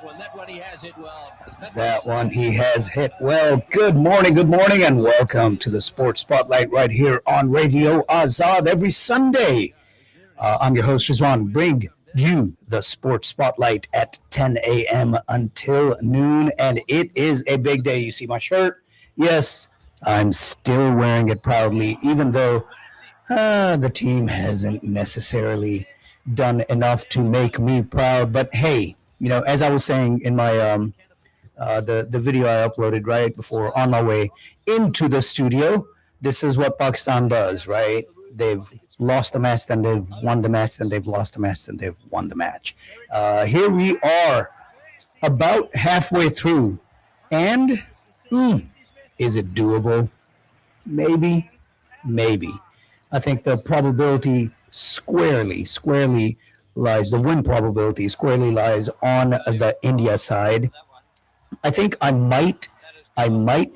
That one he has hit well. Good morning, and welcome to the Sports Spotlight right here on Radio Azad every Sunday. I'm your host, Rizwan. Bring you the Sports Spotlight at 10 a.m. until noon, and it is a big day. You see my shirt? Yes, I'm still wearing it proudly, even though the team hasn't necessarily done enough to make me proud. But hey, as I was saying in my the video I uploaded right before on my way into the studio, this is what Pakistan does, right? They've lost the match, then they've won the match, then they've lost the match, then they've won the match. Here we are, about halfway through, and is it doable? Maybe. I think the probability squarely lies, the win probability squarely lies on the India side. I think I might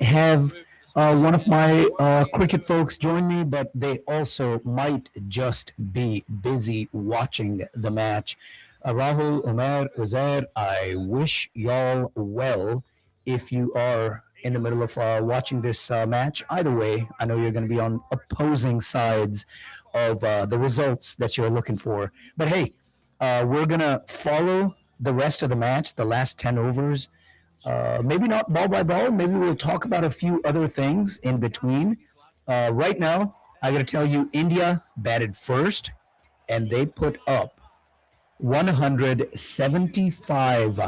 have one of my cricket folks join me, but they also might just be busy watching the match. Rahul, Umar, Uzair, I wish y'all well if you are in the middle of watching this match. Either way, I know you're going to be on opposing sides of the results that you're looking for. But hey, we're going to follow the rest of the match, the last 10 overs. Maybe not ball by ball. Maybe we'll talk about a few other things in between. Right now, I got to tell you, India batted first, and they put up 175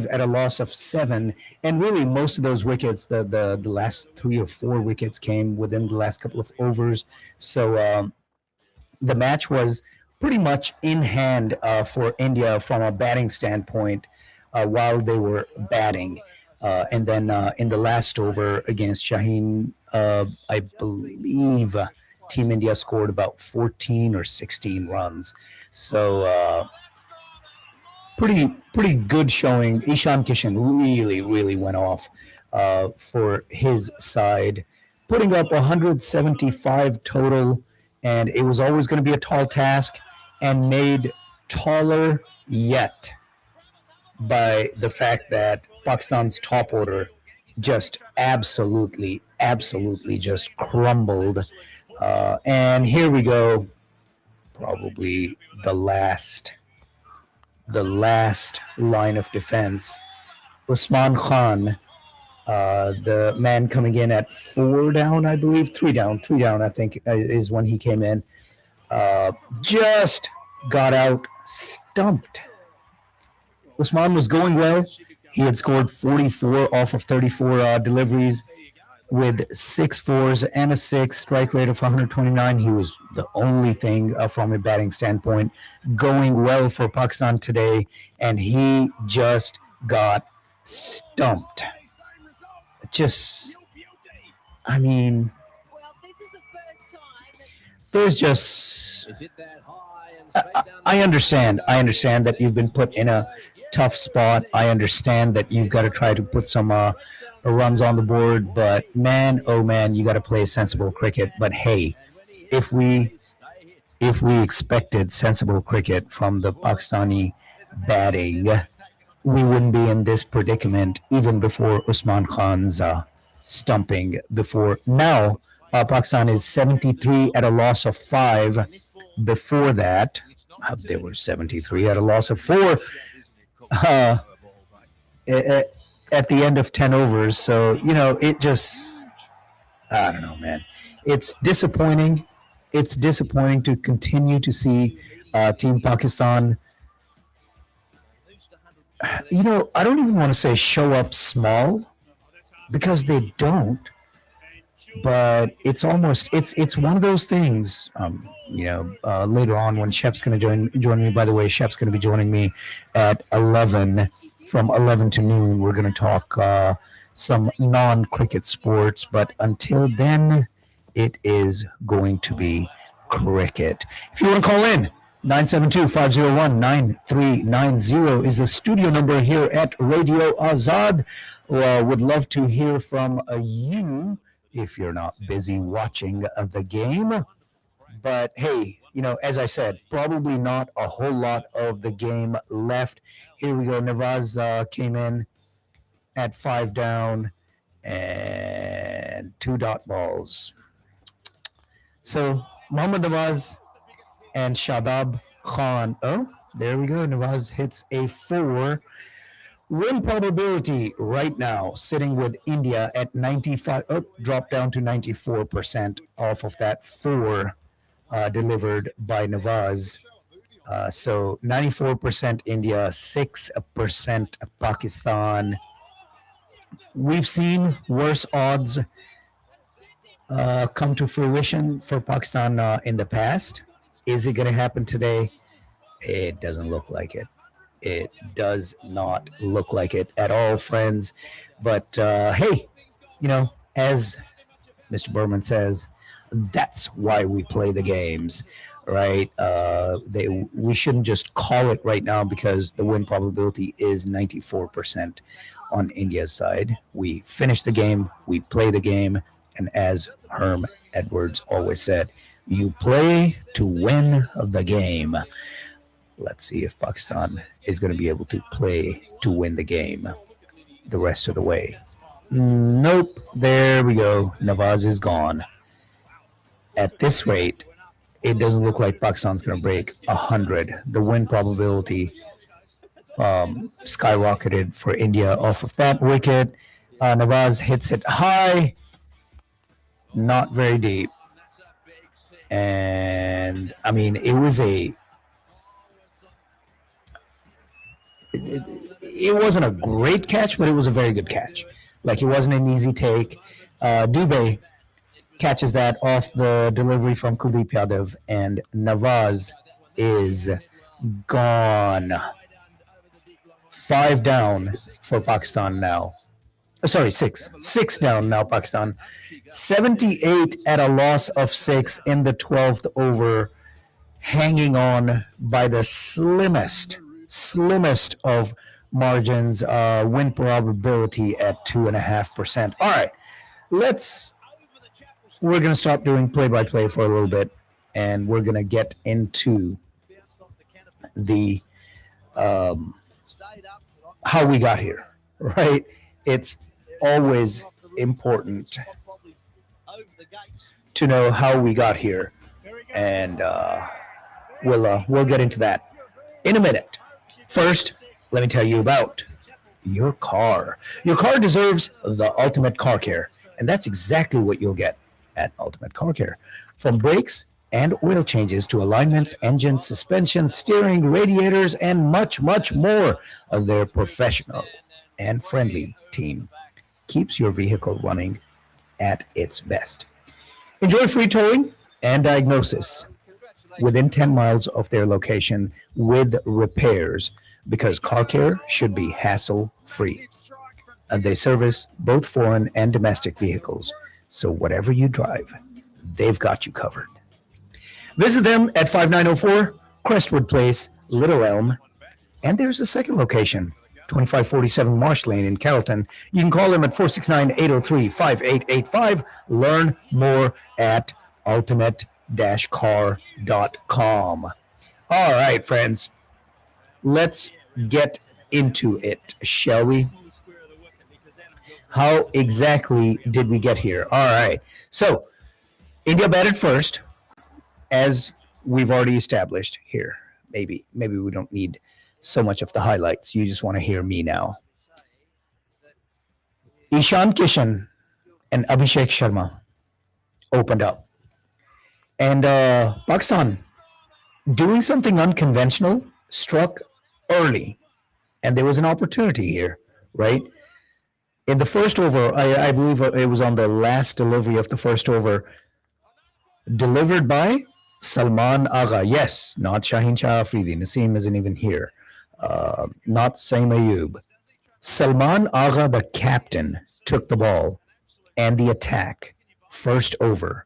at a loss of 7. And really, most of those wickets, the last 3 or 4 wickets came within the last couple of overs. So the match was pretty much in hand for India from a batting standpoint while they were batting. And then in the last over against Shaheen, I believe Team India scored about 14 or 16 runs. So pretty good showing. Ishan Kishan really went off for his side, putting up 175 total, and it was always going to be a tall task, and made taller yet by the fact that Pakistan's top order just absolutely just crumbled. And here we go, probably the last line of defense. Usman Khan, the man coming in at 4 down, I believe, 3 down, I think is when he came in, just got out stumped. Usman was going well. He had scored 44 off of 34 deliveries with 6 fours and a 6, strike rate of 129. He was the only thing from a batting standpoint going well for Pakistan today, and he just got stumped. There's just... I understand that you've been put in a tough spot. I understand that you've got to try to put some runs on the board, but man, oh man, you got to play sensible cricket. But hey, if we expected sensible cricket from the Pakistani batting, we wouldn't be in this predicament even before Usman Khan's stumping. Before now, Pakistan is 73 at a loss of 5. Before that, they were 73 at a loss of 4 at the end of 10 overs. So, it just, I don't know, man. It's disappointing. It's disappointing to continue to see Team Pakistan, I don't even want to say show up small, because they don't. But it's almost, it's one of those things, later on when Shep's going to join me. By the way, Shep's going to be joining me at 11, from 11 to noon. We're going to talk some non-cricket sports, but until then, it is going to be cricket. If you want to call in, 972-501-9390 is the studio number here at Radio Azad. Would love to hear from you if you're not busy watching the game. But hey, as I said, probably not a whole lot of the game left. Here we go. Navaz came in at 5 down and two dot balls. So Mohammad Nawaz and Shadab Khan. Oh, there we go. Nawaz hits a four. Win probability right now sitting with India at 95. Oh, dropped down to 94% off of that four delivered by Nawaz. So 94% India, 6% Pakistan. We've seen worse odds come to fruition for Pakistan in the past. Is it going to happen today? It doesn't look like it. It does not look like it at all, friends. But hey, as Mr. Berman says, that's why we play the games, right? We shouldn't just call it right now because the win probability is 94% on India's side. We finish the game, we play the game, and as Herm Edwards always said, you play to win the game. Let's see if Pakistan is going to be able to play to win the game the rest of the way. Nope. There we go. Nawaz is gone. At this rate, it doesn't look like Pakistan's going to break 100. The win probability skyrocketed for India off of that wicket. Nawaz hits it high, not very deep. And I mean, it was it wasn't a great catch, but it was a very good catch. Like, it wasn't an easy take. Dubey catches that off the delivery from Kuldeep Yadav, and Nawaz is gone. 5 down for Pakistan now. Sorry, 6. 6 down now, Pakistan. 78 at a loss of 6 in the 12th over, hanging on by the slimmest of margins, win probability at 2.5%. All right, we're going to stop doing play-by-play for a little bit, and we're going to get into the how we got here, right? It's always important to know how we got here, and we'll get into that in a minute. First, let me tell you about your car. Your car deserves the ultimate car care, and that's exactly what you'll get at Ultimate Car Care. From brakes and oil changes to alignments, engines, suspension, steering, radiators, and much, much more, of their professional and friendly team keeps your vehicle running at its best. Enjoy free towing and diagnosis within 10 miles of their location with repairs, because car care should be hassle-free. And they service both foreign and domestic vehicles, so whatever you drive, they've got you covered. Visit them at 5904 Crestwood Place, Little Elm, and there's a second location, 2547 Marsh Lane in Carrollton. You can call them at 469-803-5885. Learn more at ultimate-car.com. All right, friends, let's get into it, shall we? How exactly did we get here? All right. So, India batted first, as we've already established here. Maybe we don't need so much of the highlights. You just want to hear me now. Ishan Kishan and Abhishek Sharma opened up. And Pakistan, doing something unconventional, struck early. And there was an opportunity here, right? In the first over, I believe it was on the last delivery of the first over, delivered by Salman Agha. Yes, not Shaheen Shah Afridi. Naseem isn't even here. Not Saim Ayub. Salman Agha, the captain, took the ball and the attack first over.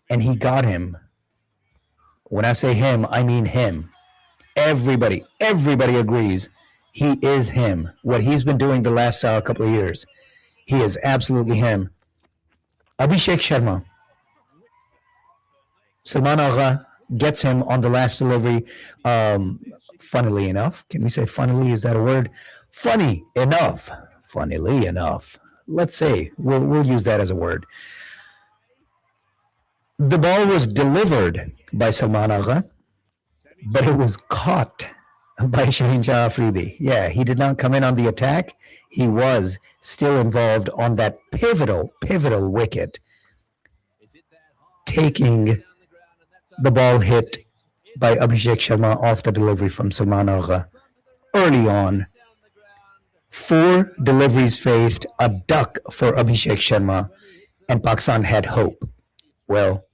And he got him. When I say him, I mean him. Everybody agrees he is him. What he's been doing the last couple of years, he is absolutely him. Abhishek Sharma Salman Agha gets him on the last delivery. Um, Funnily enough, can we say funnily? Is that a word? Funny enough. Funnily enough. Let's say we'll use that as a word. The ball was delivered by Salman Agha, but it was caught by Shaheen Shah Afridi. Yeah, he did not come in on the attack. He was still involved on that pivotal wicket, taking the ball hit by Abhishek Sharma off the delivery from Salman Agha. Early on, 4 deliveries faced, a duck for Abhishek Sharma, and Pakistan had hope. Well,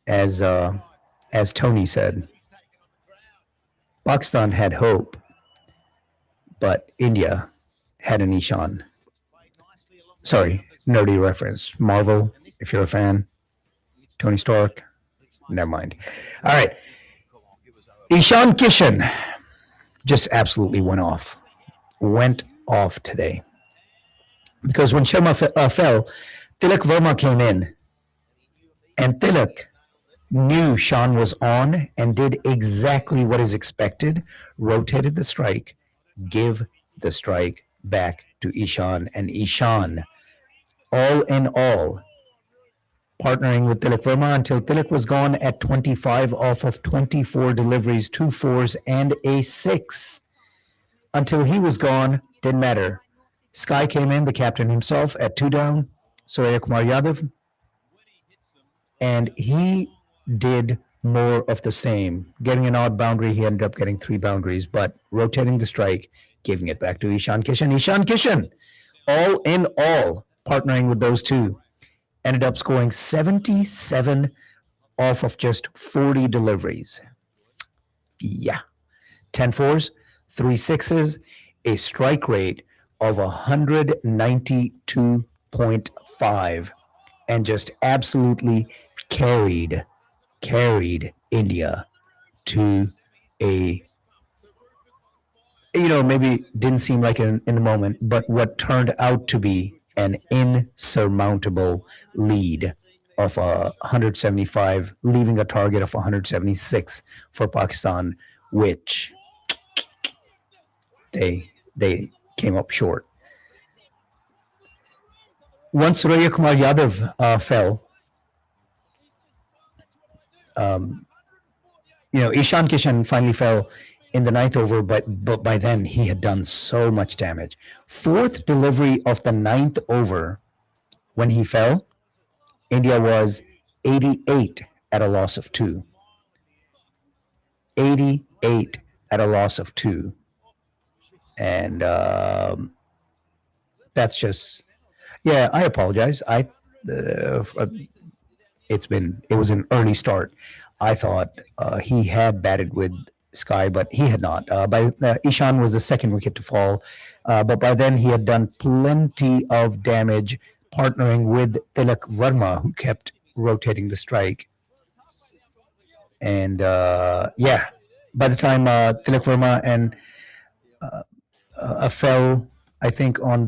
as Tony said, Pakistan had hope, but India had an Ishan. Sorry, nerdy reference. Marvel, if you're a fan. Tony Stark. Never mind. All right. Ishan Kishan just absolutely went off. Went off today. Because when Sharma fell, Tilak Verma came in. And Tilak knew Shan was on and did exactly what is expected. Rotated the strike. Give the strike back to Ishan. And Ishan, all in all, partnering with Tilak Verma until Tilak was gone at 25 off of 24 deliveries, 2 fours, and a 6. Until he was gone, didn't matter. Sky came in, the captain himself, at 2 down, Surya Kumar Yadav, and he did more of the same. Getting an odd boundary, he ended up getting 3 boundaries, but rotating the strike, giving it back to Ishan Kishan. Ishan Kishan, all in all, partnering with those two, ended up scoring 77 off of just 40 deliveries. Yeah. 10 fours, 3 sixes, a strike rate of 192.5, and just absolutely carried India to a, maybe didn't seem like in the moment, but what turned out to be an insurmountable lead of 175, leaving a target of 176 for Pakistan, which they came up short. Once Surya Kumar Yadav fell, Ishan Kishan finally fell in the 9th over, but by then he had done so much damage. 4th delivery of the 9th over, when he fell, India was 88 at a loss of 2. 88 at a loss of 2. And that's just, yeah, I apologize. It was an early start. I thought he had batted with Sky, but he had not. Ishan was the second wicket to fall, but by then he had done plenty of damage, partnering with Tilak Verma, who kept rotating the strike. And by the time Tilak Verma and fell, I think on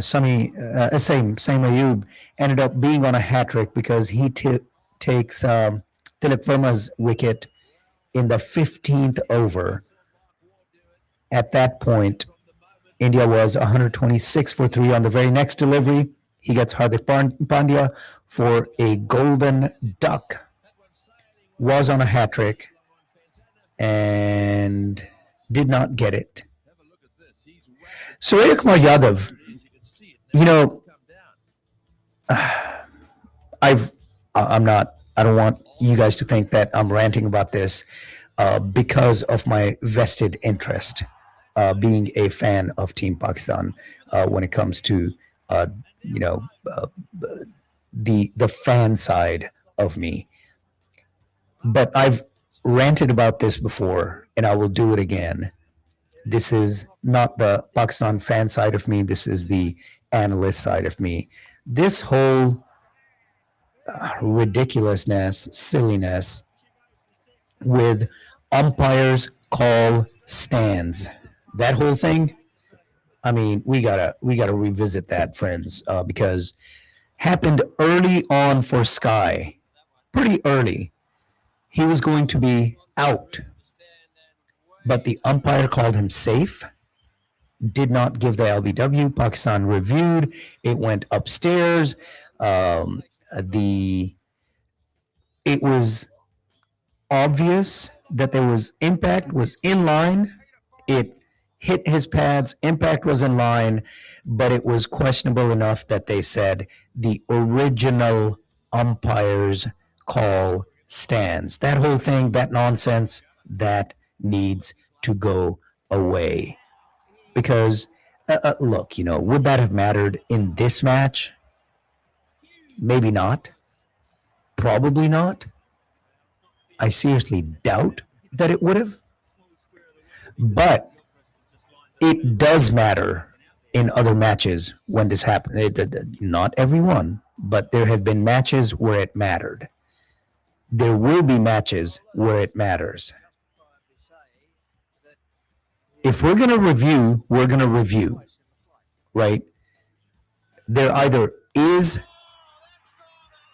Sami Ayub ended up being on a hat trick because he takes Tilak Verma's wicket in the 15th over. At that point, India was 126 for 3. On the very next delivery, he gets Hardik Pandya for a golden duck. Was on a hat trick and did not get it. Surya Kumar Yadav, I don't want you guys to think that I'm ranting about this because of my vested interest, being a fan of Team Pakistan when it comes to, the fan side of me. But I've ranted about this before, and I will do it again. This is not the Pakistan fan side of me. This is the analyst side of me. This whole ridiculousness, silliness with umpires call stands, that whole thing. I mean, we gotta revisit that, friends, because happened early on for Sky. pretty early. He was going to be out, but the umpire called him safe, did not give the LBW. Pakistan reviewed. It went upstairs. The It was obvious that there was impact was in line. It hit his pads. Impact was in line, but it was questionable enough that they said the original umpire's call stands. That whole thing, that nonsense, that needs to go away. Because, look, would that have mattered in this match? Maybe not. Probably not. I seriously doubt that it would have. But it does matter in other matches when this happened. Not everyone, but there have been matches where it mattered. There will be matches where it matters. If we're going to review, we're going to review, right? There either is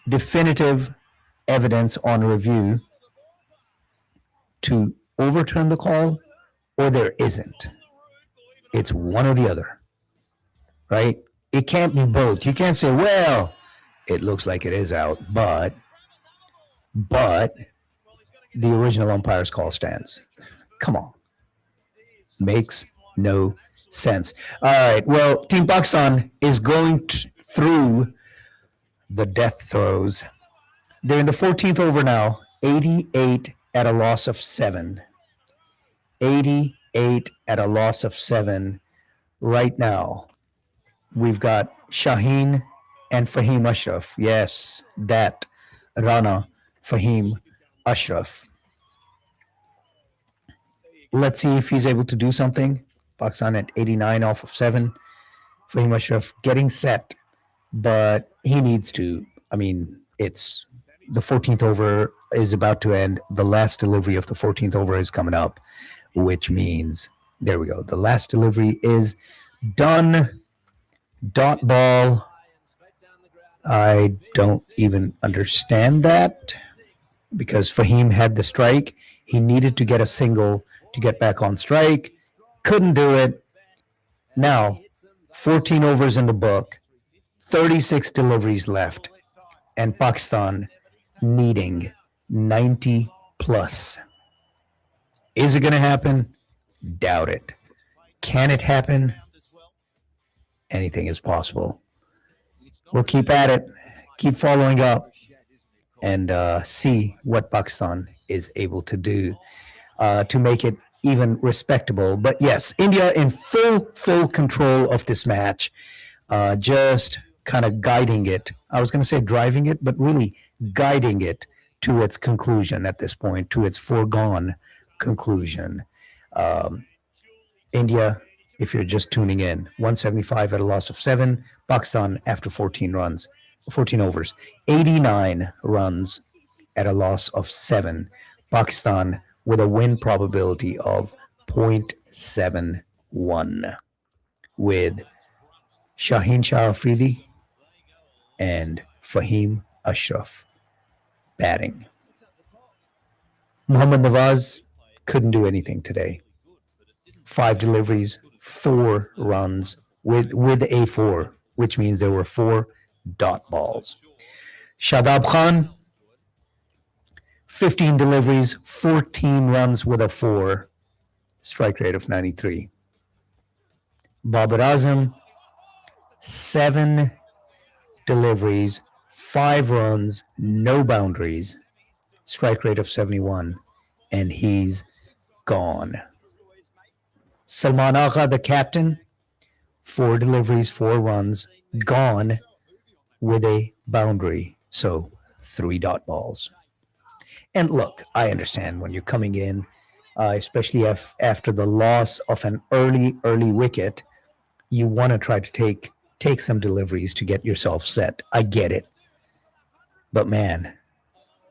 definitive evidence on review to overturn the call, or there isn't. It's one or the other, right? It can't be both. You can't say, well, it looks like it is out, but the original umpire's call stands. Come on. Makes no sense. All right. Well, Team Pakistan is going through the death throes. They're in the 14th over now, 88 at a loss of 7. 88 at a loss of 7 right now. We've got Shaheen and Fahim Ashraf. Yes, that Rana Fahim Ashraf. Let's see if he's able to do something. Pakistan at 89 off of 7. Fahim Ashraf getting set, but he needs to. I mean, it's the 14th over is about to end. The last delivery of the 14th over is coming up, which means, there we go. The last delivery is done. Dot ball. I don't even understand that because Fahim had the strike. He needed to get a single to get back on strike. Couldn't do it. Now, 14 overs in the book, 36 deliveries left, and Pakistan needing 90 plus. Is it going to happen? Doubt it. Can it happen? Anything is possible. We'll keep at it, keep following up, and see what Pakistan is able to do to make it even respectable. But yes, India in full control of this match, just kind of guiding it. I was going to say driving it, but really guiding it to its conclusion at this point, to its foregone conclusion. India, if you're just tuning in, 175 at a loss of 7. Pakistan after 14 overs, 89 runs at a loss of 7. Pakistan with a win probability of 0.71 with Shaheen Shah Afridi and Fahim Ashraf batting. Muhammad Nawaz couldn't do anything today. 5 deliveries, 4 runs with a 4, which means there were 4 dot balls. Shadab Khan, 15 deliveries, 14 runs with a 4, strike rate of 93. Babar Azam, 7 deliveries, 5 runs, no boundaries, strike rate of 71, and he's gone. Salman Agha, the captain, 4 deliveries, 4 runs, gone with a boundary. So 3 dot balls. And look, I understand when you're coming in, especially after the loss of an early wicket, you want to try to take some deliveries to get yourself set. I get it. But man,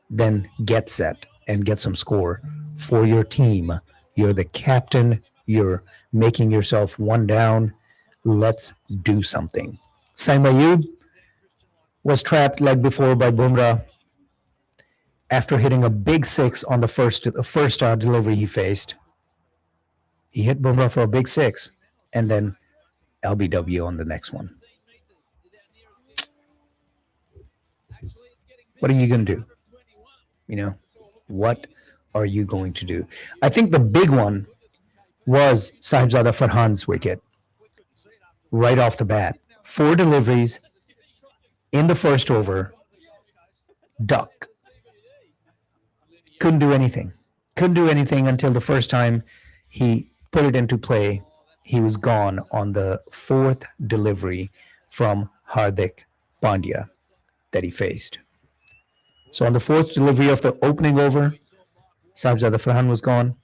then get set and get some score for your team. You're the captain. You're making yourself 1 down. Let's do something. Saim Ayub was trapped like before by Bumrah. after hitting a big six on the first delivery he faced. He hit Bumrah for a big six, and then LBW on the next one. What are you going to do? You know, what are you going to do? I think the big one was Sahibzada Farhan's wicket right off the bat. 4 deliveries in the first over, duck. Couldn't do anything. Couldn't do anything until the first time he put it into play. He was gone on the 4th delivery from Hardik Pandya that he faced. So on the 4th delivery of the opening over, Sahibzada Farhan was gone.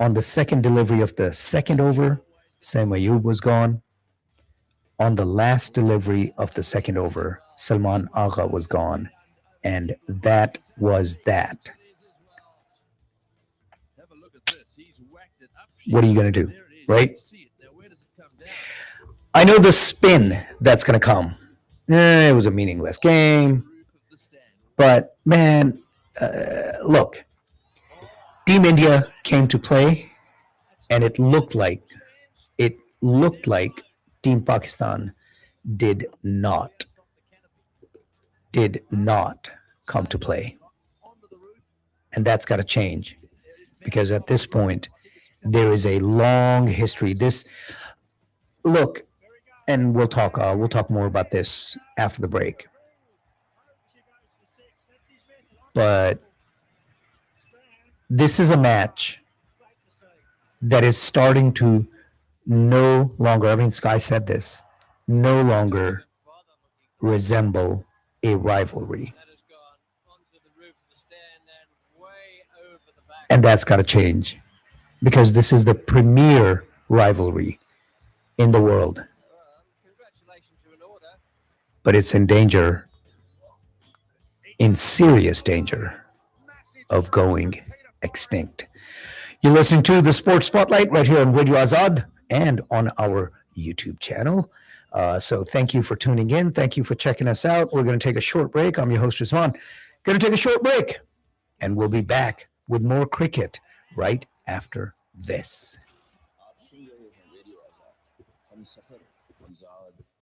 On the 2nd delivery of the 2nd over, Sam Ayub was gone. On the last delivery of the 2nd over, Salman Agha was gone. And that was that. What are you going to do, right? I know the spin that's going to come. It was a meaningless game. But, man, look, Team India came to play, and it looked like Team Pakistan did not come to play. And that's got to change, because at this point, there is a long history. Look, and we'll talk more about this after the break. But this is a match that is starting to no longer, I mean, Sky said this, no longer resemble a rivalry. And that's got to change, because this is the premier rivalry in the world. But it's in danger, in serious danger of going extinct. You're listening to the Sports Spotlight right here on Radio Azad and on our YouTube channel. So thank you for tuning in. Thank you for checking us out. We're going to take a short break. I'm your host, Rizwan. Going to take a short break, and we'll be back with more cricket right after this.